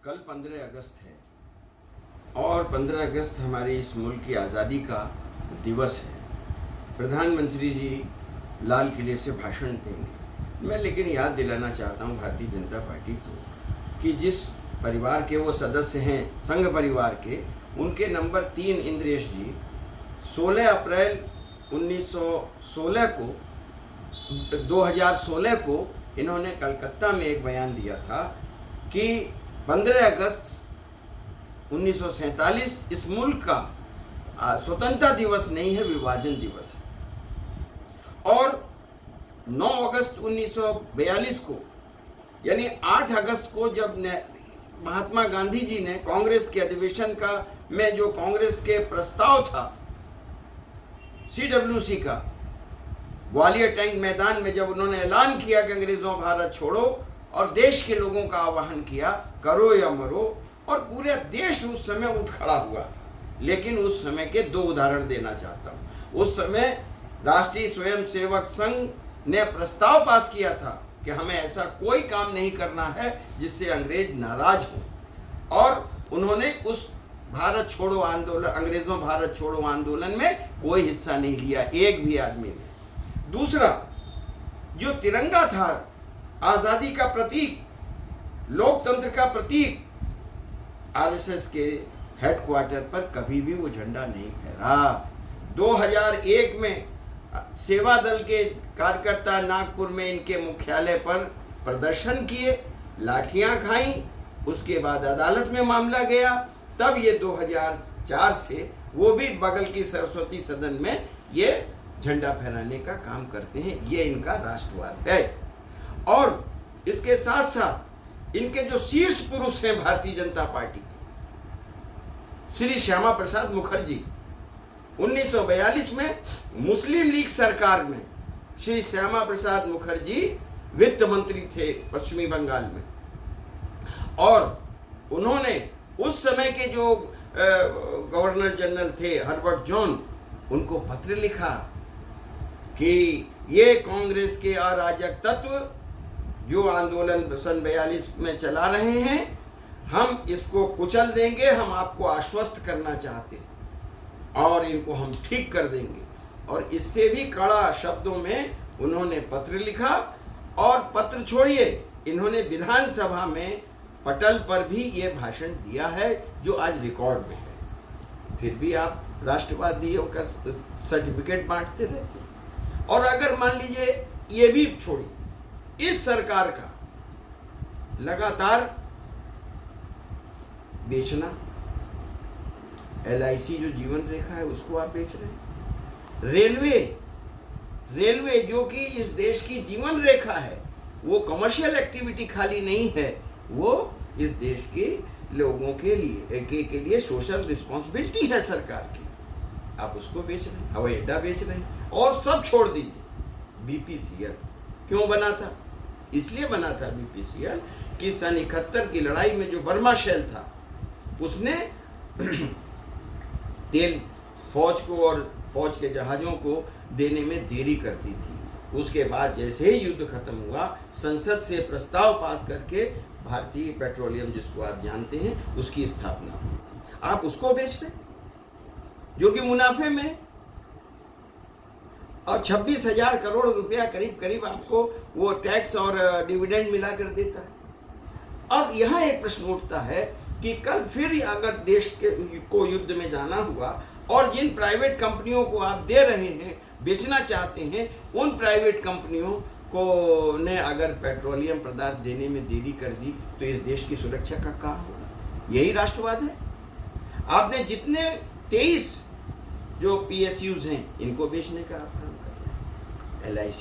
कल 15 अगस्त है और 15 अगस्त हमारे इस मुल्क की आज़ादी का दिवस है। प्रधानमंत्री जी लाल किले से भाषण देंगे। मैं लेकिन याद दिलाना चाहता हूँ भारतीय जनता पार्टी को कि जिस परिवार के वो सदस्य हैं, संघ परिवार के, उनके नंबर 3 इंद्रेश जी 16 अप्रैल 2016 को इन्होंने कलकत्ता में एक बयान दिया था कि 15 अगस्त 1947 इस मुल्क का स्वतंत्रता दिवस नहीं है, विभाजन दिवस है। और 9 अगस्त 1942 को यानी 8 अगस्त को जब महात्मा गांधी जी ने कांग्रेस के अधिवेशन का में जो कांग्रेस के प्रस्ताव था CWC का, ग्वालियर टैंक मैदान में जब उन्होंने ऐलान किया कि अंग्रेजों भारत छोड़ो और देश के लोगों का आह्वान किया करो या मरो, और पूरे देश उस समय उठ खड़ा हुआ था। लेकिन उस समय के 2 उदाहरण देना चाहता हूँ। उस समय राष्ट्रीय स्वयंसेवक संघ ने प्रस्ताव पास किया था कि हमें ऐसा कोई काम नहीं करना है जिससे अंग्रेज नाराज हो, और उन्होंने उस भारत छोड़ो आंदोलन, अंग्रेजों भारत छोड़ो आंदोलन में कोई हिस्सा नहीं लिया, एक भी आदमी ने। दूसरा, जो तिरंगा था, आजादी का प्रतीक, लोकतंत्र का प्रतीक, RSS के हेडक्वार्टर पर कभी भी वो झंडा नहीं फहरा। 2001 में सेवा दल के कार्यकर्ता नागपुर में इनके मुख्यालय पर प्रदर्शन किए, लाठियां खाई, उसके बाद अदालत में मामला गया। तब ये 2004 से वो भी बगल की सरस्वती सदन में ये झंडा फहराने का काम करते हैं। ये इनका राष्ट्रवाद है। और इसके साथ साथ इनके जो शीर्ष पुरुष हैं भारतीय जनता पार्टी के, श्री श्यामा प्रसाद मुखर्जी, 1942 में मुस्लिम लीग सरकार में श्री श्यामा प्रसाद मुखर्जी वित्त मंत्री थे पश्चिमी बंगाल में, और उन्होंने उस समय के जो गवर्नर जनरल थे हर्बर्ट जॉन, उनको पत्र लिखा कि ये कांग्रेस के अराजक तत्व जो आंदोलन सन 42 में चला रहे हैं, हम इसको कुचल देंगे, हम आपको आश्वस्त करना चाहते हैं और इनको हम ठीक कर देंगे। और इससे भी कड़ा शब्दों में उन्होंने पत्र लिखा, और पत्र छोड़िए, इन्होंने विधानसभा में पटल पर भी ये भाषण दिया है जो आज रिकॉर्ड में है। फिर भी आप राष्ट्रवादियों का सर्टिफिकेट बांटते रहते हैं। और अगर मान लीजिए ये भी छोड़ी, इस सरकार का लगातार बेचना, LIC जो जीवन रेखा है उसको आप बेच रहे हैं। रेलवे जो कि इस देश की जीवन रेखा है, वो कमर्शियल एक्टिविटी खाली नहीं है, वो इस देश के लोगों के लिए सोशल रिस्पॉन्सिबिलिटी है सरकार की। आप उसको बेच रहे हैं, हवाई अड्डा बेच रहे हैं, और सब छोड़ दीजिए। BPCL क्यों बना था? इसलिए बना था BPCL कि सन 71 की लड़ाई में जो बर्मा शेल था, उसने तेल फौज को और फौज के जहाज़ों को देने में देरी करती थी। उसके बाद जैसे ही युद्ध खत्म हुआ, संसद से प्रस्ताव पास करके भारतीय पेट्रोलियम, जिसको आप जानते हैं, उसकी स्थापना हुई थी। आप उसको बेच रहे जो कि मुनाफे में, और 26,000 करोड़ रुपया करीब आपको वो टैक्स और डिविडेंड मिला कर देता है। अब यहाँ एक प्रश्न उठता है कि कल फिर अगर देश को युद्ध में जाना हुआ और जिन प्राइवेट कंपनियों को आप दे रहे हैं, बेचना चाहते हैं, उन प्राइवेट कंपनियों को ने अगर पेट्रोलियम पदार्थ देने में देरी कर दी, तो इस देश की सुरक्षा का क्या होगा? यही राष्ट्रवाद है। आपने जितने 23 जो PSUs हैं, इनको बेचने का आप काम कर रहे हैं। LIC,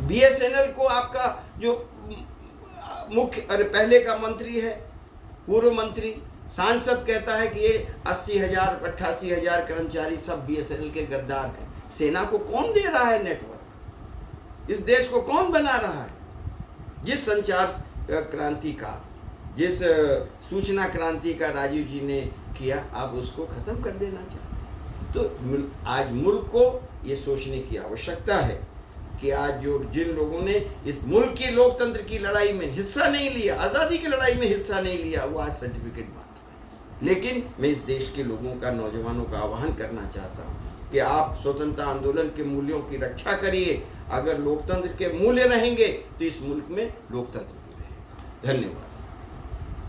BSNL को आपका जो मुख्य पहले का मंत्री है, पूर्व मंत्री, सांसद कहता है कि ये 80,000 88,000 कर्मचारी सब BSNL के गद्दार हैं। सेना को कौन दे रहा है नेटवर्क? इस देश को कौन बना रहा है? जिस संचार क्रांति का, जिस सूचना क्रांति का राजीव जी ने किया, आप उसको खत्म कर देना चाहते हैं। तो आज मुल्क को ये सोचने की आवश्यकता है कि आज जो जिन लोगों ने इस मुल्क की लोकतंत्र की लड़ाई में हिस्सा नहीं लिया, आज़ादी की लड़ाई में हिस्सा नहीं लिया, वो आज सर्टिफिकेट बांट रहे हैं। लेकिन मैं इस देश के लोगों का, नौजवानों का आह्वान करना चाहता हूँ कि आप स्वतंत्रता आंदोलन के मूल्यों की रक्षा करिए। अगर लोकतंत्र के मूल्य रहेंगे तो इस मुल्क में लोकतंत्र भी रहेगा। धन्यवाद।